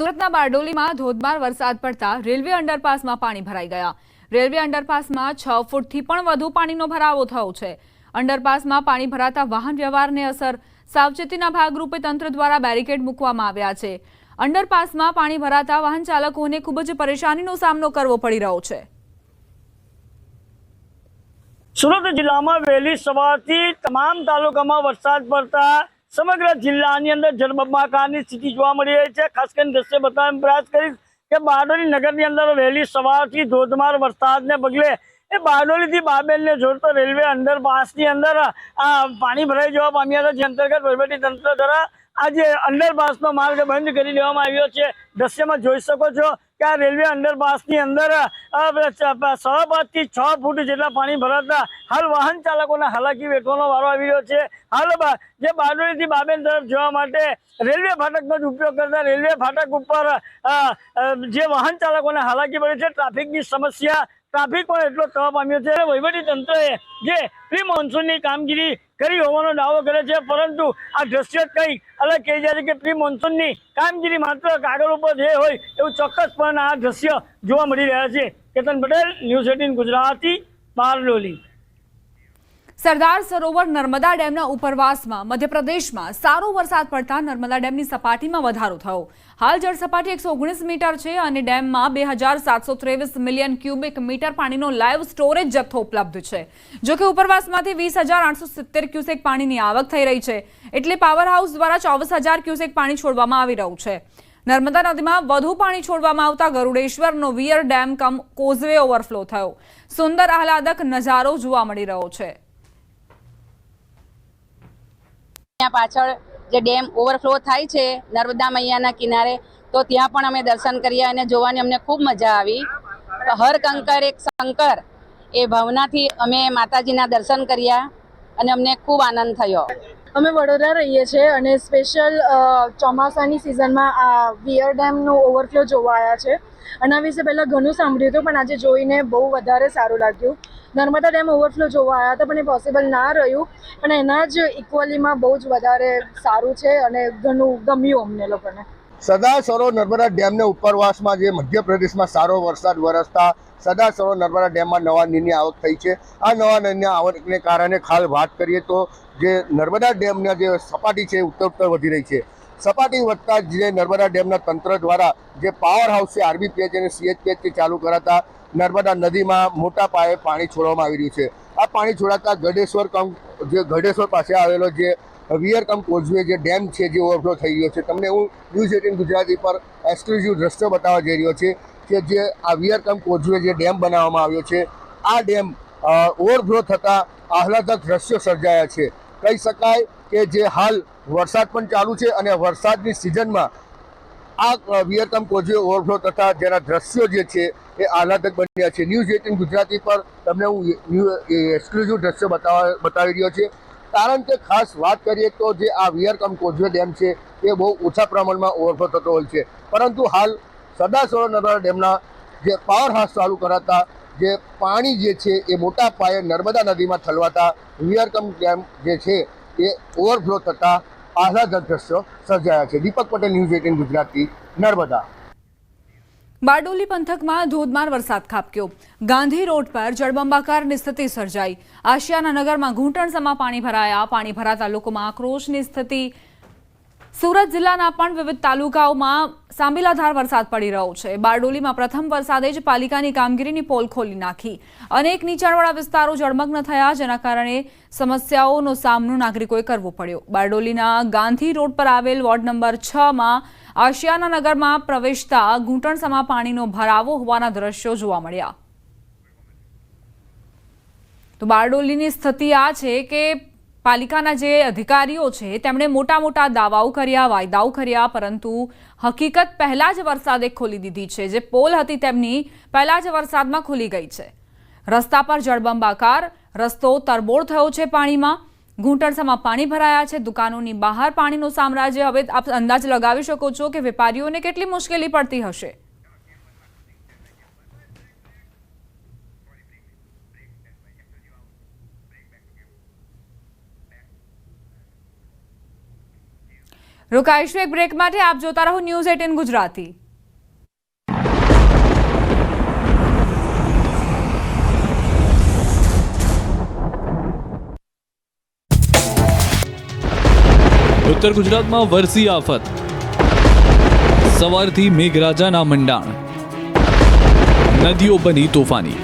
સુરતના બારડોલીમાં ધોધમાર વરસાદ પડતા રેલવે અંડરપાસમાં પાણી ભરાઈ ગયા। રેલવે અંડરપાસમાં 6 ફૂટથી પણ વધુ પાણીનો ભરાવો થયો છે। અંડરપાસમાં પાણી ભરાતા વાહન વ્યવહારને અસર। સાવચેતીના ભાગરૂપે તંત્ર દ્વારા બેરિકેડ મૂકવામાં આવ્યા છે। અંડરપાસમાં પાણી ભરાતા વાહન ચાલકોને ખૂબ જ પરેશાનીનો સામનો કરવો પડી રહ્યો છે। સુરત જિલ્લામાં વહેલી સવારથી તમામ તાલુકામાં વરસાદ પડતા સમગ્ર જિલ્લાની અંદર જળબંબાકારની સ્થિતિ જોવા મળી રહી છે। ખાસ કરીને દ્રશ્ય બતાવવાનો પ્રયાસ કરીશ કે બારડોલી નગરની અંદર વહેલી સવારથી ધોધમાર વરસાદને પગલે બારડોલીથી બાબેલને જોડતો રેલવે અંડરપાસની અંદર પાણી ભરાઈ જવા પામ્યા હતા, જે અંતર્ગત વહીવટીતંત્ર દ્વારા આજે અંડરપાસનો માર્ગ બંધ કરી દેવામાં આવ્યો છે। દ્રશ્યમાં જોઈ શકો છો કે આ રેલવે અંડરપાસની અંદર 5.5 થી 6 ફૂટ જેટલા પાણી ભરાતા હાલ વાહન ચાલકોને હાલાકી વેઠવાનો વારો આવી રહ્યો છે। હાલ જે બારડોલીથી બાબેલ તરફ જવા માટે રેલવે ફાટકનો જ ઉપયોગ કરતા રેલવે ફાટક ઉપર જે વાહન ચાલકોને હાલાકી પડે છે, ટ્રાફિકની સમસ્યા, ટ્રાફિક પણ એટલો થવા પામ્યો છે। વહીવટીતંત્રએ જે પ્રી મોન્સૂનની કામગીરી કરી હોવાનો દાવો કરે છે, પરંતુ આ દ્રશ્ય કંઈક અલગ કહી જાય છે કે પ્રી મોન્સૂનની કામગીરી માત્ર કાગળ ઉપર જે હોય એવું ચોક્કસપણે આ દ્રશ્ય જોવા મળી રહ્યા છે। કેતન પટેલ, ન્યૂઝ 18 ગુજરાતી, બારડોલી। સરદાર સરોવર નર્મદા ડેમના ઉપરવાસમાં મધ્યપ્રદેશમાં સારો વરસાદ પડતા નર્મદા ડેમની સપાટીમાં વધારો થયો। હાલ જળ સપાટી 119 મીટર છે અને ડેમમાં 2723 મિલિયન ક્યુબિક મીટર પાણીનો લાઈવ સ્ટોરેજ જથ્થો ઉપલબ્ધ છે। જોકે ઉપરવાસમાંથી 20,870 ક્યુસેક પાણીની આવક થઈ રહી છે, એટલે પાવર હાઉસ દ્વારા 24,000 ક્યુસેક પાણી છોડવામાં આવી રહ્યું છે। નર્મદા નદીમાં વધુ પાણી છોડવામાં આવતા ગરુડેશ્વરનો વિયર ડેમ કમ કોઝવે ઓવરફ્લો થયો। સુંદર આહલાદક નજારો જોવા મળી રહ્યો છે। ત્યાં પાછળ જે ડેમ ઓવરફ્લો થાય છે નર્મદા મૈયાના કિનારે, તો ત્યાં પણ અમે દર્શન કર્યા અને જોવાની અમને ખૂબ મજા આવી। હર કંકર એક શંકર એ ભાવનાથી અમે માતાજીના દર્શન કર્યા અને અમને ખૂબ આનંદ થયો। અમે વડોદરા રહીએ છીએ અને સ્પેશિયલ ચોમાસાની સિઝનમાં આ વિયર ડેમનું ઓવરફ્લો જોવા આવ્યા છે। આના વિશે પહેલાં ઘણું સાંભળ્યું હતું, પણ આજે જોઈને બહુ વધારે સારું લાગ્યું। નર્મદા ડેમ ઓવરફ્લો જોવા આવ્યા હતા, પણ એ પોસિબલ ના રહ્યું, પણ એના જ ઇક્વલીમાં બહુ જ વધારે સારું છે અને ઘણું ગમ્યું અમને લોકોને। સરદાર સરોવર નર્મદા ડેમને ઉપરવાસમાં જે મધ્યપ્રદેશમાં સારો વરસાદ વરસતા સરદાર સરોવર નર્મદા ડેમમાં નવા નીરની આવક થઈ છે। આ નવા નીરની આવકને કારણે હાલ વાત કરીએ તો જે નર્મદા ડેમના જે સપાટી છે ઉત્તર વધી રહી છે। સપાટી વધતા જે નર્મદા ડેમના તંત્ર દ્વારા જે પાવર હાઉસ છે આરબીપીએચ અને સીએચપીએચ ચાલુ કરાતા નર્મદા નદીમાં મોટા પાયે પાણી છોડવામાં આવી રહ્યું છે। આ પાણી છોડાતા ગઢેશ્વર પાસે આવેલો જે વિયર કમ કોઝવે જે ડેમ છે જે ઓવરફ્લો થઈ રહ્યો છે। તમને હું ન્યૂઝ 18 ગુજરાતી પર એક્સક્લુઝિવ દ્રશ્યો બતાવવા જઈ રહ્યો છે કે જે આ વિયર કમ કોઝવે જે ડેમ બનાવવામાં આવ્યો છે, આ ડેમ ઓવરફ્લો થતાં આહલાદક દ્રશ્યો સર્જાયા છે। કહી શકાય કે જે હાલ વરસાદ પણ ચાલુ છે અને વરસાદની સિઝનમાં આ વિયર કમ કોઝવે ઓવરફ્લો થતાં જેના દ્રશ્યો જે છે એ આહલાદક બન્યા છે। ન્યૂઝ 18 ગુજરાતી પર તમને હું એક્સક્લુઝિવ દ્રશ્યો બતાવી રહ્યો છે, કારણ કે ખાસ વાત કરીએ તો જે આ વિયર કમ કોઝવે ડેમ છે એ બહુ ઓછા પ્રમાણમાં ઓવરફ્લો થતો હોય છે, પરંતુ હાલ સરદાર સરોવર નર્મદા ડેમના જે પાવર હાઉસ ચાલુ કરાતા જે પાણી જે છે એ મોટા પાયે નર્મદા નદીમાં ઠલવાતા વિયર કમ ડેમ જે છે એ ઓવરફ્લો થતાં આહલાદક દ્રશ્યો સર્જાયા છે। દીપક પટેલ, ન્યૂઝ 18 ગુજરાતી, નર્મદા। બારડોલી પંથકમાં ધોધમાર વરસાદ ખાબક્યો। ગાંધી રોડ પર જળબંબાકારની સ્થિતિ સર્જાઈ। આશિયાના નગરમાં ઘૂંટણસમાં પાણી ભરાયા। પાણી ભરાતા લોકોમાં આક્રોશની સ્થિતિ। સુરત જિલ્લાના પણ વિવિધ તાલુકાઓમાં સાંબેલાધાર વરસાદ પડી રહ્યો છે। બારડોલીમાં પ્રથમ વરસાદે જ પાલિકાની કામગીરીની પોલ ખોલી નાખી। અનેક નીચાણવાળા વિસ્તારો જળમગ્ન થયા, જેના કારણે સમસ્યાઓનો સામનો નાગરિકોએ કરવો પડ્યો। બારડોલીના ગાંધી રોડ પર આવેલ વોર્ડ નંબર 6માં આશિયાના નગરમાં પ્રવેશતા ઘૂંટણસમાં પાણીનો ભરાવો હોવાના દ્રશ્યો જોવા મળ્યા। તો બારડોલીની સ્થિતિ આ છે કે પાલિકાના જે અધિકારીઓ છે તેમણે મોટા દાવાઓ કર્યા, વાયદાઓ કર્યા, પરંતુ હકીકત પહેલા જ વરસાદે ખોલી દીધી છે। જે પોલ હતી તેમની પહેલા જ વરસાદમાં ખુલી ગઈ છે। રસ્તા પર જળબંબાકાર, રસ્તો તરબોળ થયો છે પાણીમાં। ઘૂંટણસામાં પાણી ભરાયા છે। દુકાનોની બહાર પાણીનું સામ્રાજ્ય। હવે આપ અંદાજ લગાવી શકો છો કે વેપારીઓને કેટલી મુશ્કેલી પડતી હશે। રોકાઈશું એક બ્રેક માટે. આપ જોતા રહો ન્યૂઝ 18 ગુજરાતી. ઉત્તર ગુજરાતમાં વરસી આફત. સવારથી મેઘરાજાના મંડાણ, નદીઓ બની તોફાની.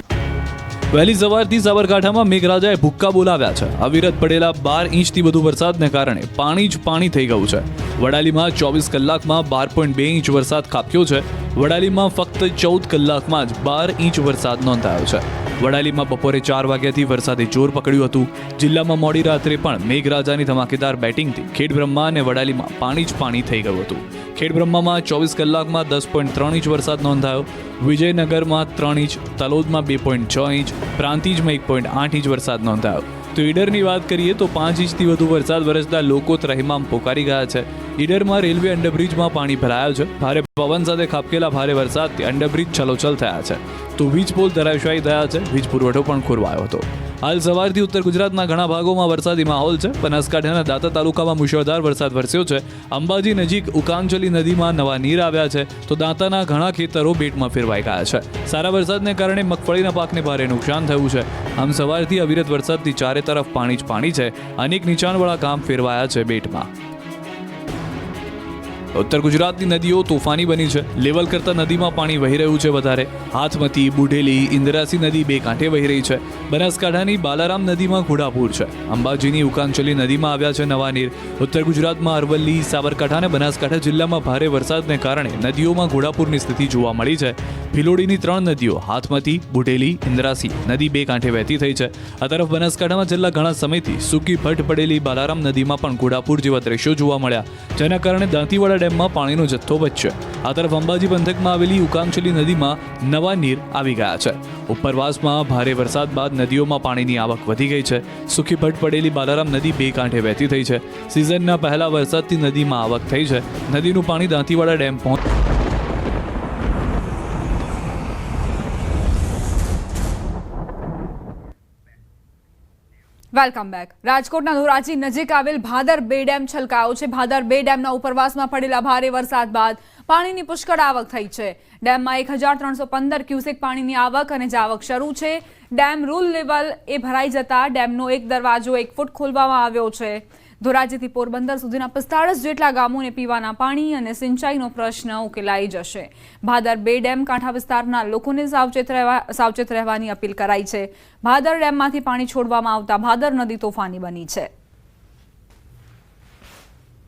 વહેલી સવારથી સાબરકાંઠામાં મેઘરાજાએ ભૂક્કા બોલાવ્યા છે. અવિરત પડેલા 12 ઇંચથી વધુ વરસાદને કારણે પાણી જ પાણી થઈ ગયું છે. વડાલીમાં 24 કલાકમાં 12.2 ઇંચ વરસાદ ખાબક્યો છે. વડાલીમાં ફક્ત 14 કલાકમાં જ 12 ઇંચ વરસાદ નોંધાયો છે. વડાલીમાં બપોરે 4 વાગ્યાથી વરસાદે જોર પકડ્યું હતું. જિલ્લામાં મોડી રાત્રે પણ મેઘરાજાની ધમાકેદાર બેટિંગથી ખેડબ્રહ્મા અને વડાલીમાં પાણી જ પાણી થઈ ગયું હતું. ખેડબ્રહ્મામાં 24 કલાકમાં 10.3 ઇંચ વરસાદ નોંધાયો. વિજયનગરમાં 3 ઇંચ, તલોદમાં 2.6 ઇંચ, પ્રાંતિજમાં 1.8 ઇંચ વરસાદ નોંધાયો. તો ઈડરની વાત કરીએ તો 5 ઇંચથી વધુ વરસાદ વરસતા લોકો ત્રહેમામ પોકારી ગયા છે. ઈડરમાં રેલવે અંડરબ્રિજમાં પાણી ભરાયો છે. ભારે પવન સાથે ખાબકેલા ભારે વરસાદથી અંડરબ્રિજ છલોછલ થયા છે. તો વીજ પોલ ધરાશાયી થયા છે. વીજ પુરવઠો પણ ખોરવાયો હતો. હાલ સવારથી ઉત્તર ગુજરાતના ઘણા ભાગોમાં વરસાદી માહોલ છે. બનાસકાંઠાના દાંતા તાલુકામાં મુશળધાર વરસાદ વરસ્યો છે. અંબાજી નજીક ઉકાંચલી નદીમાં નવા નીર આવ્યા છે. તો દાંતાના ઘણા ખેતરો બેટમાં ફેરવાઈ ગયા છે. સારા વરસાદને કારણે મગફળીના પાકને ભારે નુકસાન થયું છે. આમ સવારથી અવિરત વરસાદથી ચારે તરફ પાણી જ પાણી છે. અનેક નીચાણવાળા ગામ ફેરવાયા છે બેટમાં. ઉત્તર ગુજરાતની નદીઓ તોફાની બની છે. લેવલ કરતા નદીમાં પાણી વહી રહ્યું છે વધારે. હાથમતી, બુઢેલી, ઇન્દ્રાસી નદી બે કાંઠે વહી રહી છે. બનાસકાંઠાની બાલારામ નદીમાં ઘોડાપૂર છે. અંબાજીની ઉકાંચલી નદીમાં આવ્યા છે નવા નીર. ઉત્તર ગુજરાતમાં અરવલ્લી, સાબરકાંઠા અને બનાસકાંઠા જિલ્લામાં ભારે વરસાદને કારણે નદીઓમાં ઘોડાપૂરની સ્થિતિ જોવા મળી છે. ભિલોડીની 3 નદીઓ હાથમતી, બુઢેલી, ઇન્દ્રાસી નદી બે કાંઠે વહેતી થઈ છે. આ તરફ બનાસકાંઠામાં છેલ્લા ઘણા સમયથી સૂકી ભટ્ટ પડેલી બાલારામ નદીમાં પણ ઘોડાપૂર જેવા દ્રશ્યો જોવા મળ્યા, જેના કારણે દાંતીવાડા ડેમમાં પાણીનો જથ્થો વધશે. આ તરફ અંબાજી પંથકમાં આવેલી ઉકાંચલી નદીમાં નવા નીર આવી ગયા છે. ઉપરવાસમાં ભારે વરસાદ બાદ નદીઓમાં પાણીની આવક વધી ગઈ છે. સૂકી ભટ્ટ પડેલી બાલારામ નદી બે કાંઠે વહેતી થઈ છે. સિઝનના પહેલા વરસાદથી નદીમાં આવક થઈ છે. નદીનું પાણી દાંતીવાડા ડેમ વેલકમ બેક. રાજકોટના ધોરાજી નજીક આવેલ ભાદર 2 ડેમ છલકાયો છે. ભાદર 2 ડેમના ઉપરવાસમાં પડેલા ભારે વરસાદ બાદ પાણીની પુષ્કળ આવક થઈ છે. ડેમમાં 1315 ક્યુસેક પાણીની આવક અને જાવક શરૂ છે. ડેમ રૂલ લેવલ એ ભરાઈ જતા ડેમનો એક દરવાજો 1 ફૂટ ખોલવામાં આવ્યો છે. ધોરાજીથી પોરબંદર સુધીના 45 જેટલા ગામોને પીવાના પાણી અને સિંચાઈનો પ્રશ્ન ઉકેલાઈ જશે. ભાદર 2 ડેમ કાંઠા વિસ્તારના લોકોને સાવચેત રહેવાની અપીલ કરાઈ છે. ભાદર ડેમમાંથી પાણી છોડવામાં આવતા ભાદર નદી તોફાની બની છે.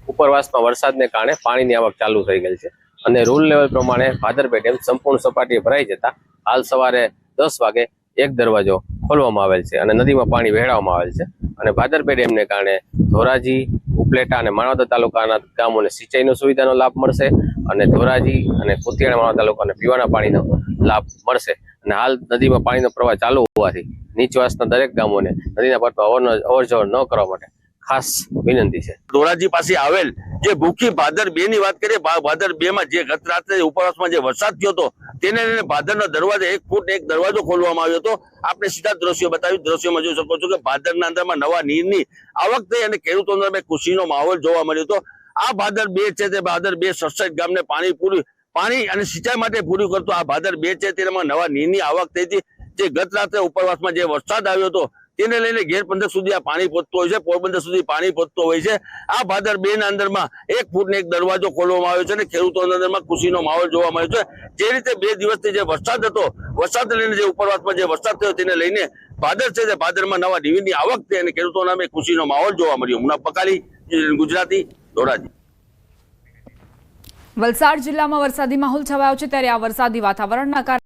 ઉપરવાસમાં વરસાદને કારણે પાણીની આવક ચાલુ થઈ ગઈ છે અને રૂલ લેવલ પ્રમાણે ભાદર 2 ડેમ સંપૂર્ણ સપાટીએ ભરાઈ જતા હાલ સવારે 10 વાગે એક દરવાજો ખોલવામાં આવેલ છે અને નદીમાં પાણી વહેવામાં આવેલ છે. અને ભાદર 2 ડેમને કારણે ધોરાજી, ઉપલેટા અને માણાવદર તાલુકાના ગામોને સિંચાઈનો સુવિધાનો લાભ મળશે અને ધોરાજી અને કુતિયાણા માણાવદર તાલુકાને પીવાના પાણીનો લાભ મળશે. અને હાલ નદીમાં પાણીનો પ્રવાહ ચાલુ હોવાથી નીચવાસના દરેક ગામોને નદીના પટમાં અવરજવર ન કરવા માટે ખાસ વિનંતી છે. ધોરાજી પાસે આવેલ જે ભૂખી ભાદર 2 ની વાત કરીએ, ભાદર 2 માં જે ગત રાત્રે ઉપરવાસમાં જે વરસાદ થયો હતો તેને લઈને ભાદરના દરવાજા 1 ફૂટ એક દરવાજો ખોલવામાં આવ્યો હતો. આપણે સીધા દ્રશ્યો બતાવી, દ્રશ્યોમાં જોઈ શકો છો કે ભાદરના અંદરમાં નવા નીરની આવક થઈ અને ખેડૂતોને ખુશીનો માહોલ જોવા મળ્યો હતો. આ ભાદર 2 છે તે ભાદર 2 સડસઠ ગામને પાણી અને સિંચાઈ માટે પૂરું કરતો આ ભાદર 2 છે તેમાં નવા નીરની આવક થઈ હતી. જે ગત રાત્રે ઉપરવાસમાં જે વરસાદ આવ્યો હતો તેને લઈને ઘેર પંથક સુધી આ પાણી પહોંચતો હોય છે, પોરબંદર સુધી પાણી પહોંચતો હોય છે. આ ભાદર 2 ના અંદરમાં 1 ફૂટ એક દરવાજો ખોલવામાં આવ્યો છે અને ખેડૂતોના અંદરમાં ખુશીનો માહોલ જોવા મળ્યો છે. જે રીતે 2 દિવસથી જે વરસાદ હતો, વરસાદને લઈને જે ઉપરવાસમાં જે વરસાદ થયો તેને લઈને ભાદર છે તે ભાદરમાં નવા નીરની આવક થઈ અને ખેડૂતોના ખુશીનો માહોલ જોવા મળ્યો. મુનાફ પકાલી, ગુજરાતી, ધોરાજી. વલસાડ જિલ્લામાં વરસાદી માહોલ છવાયો છે. ત્યારે આ વરસાદી વાતાવરણના કારણે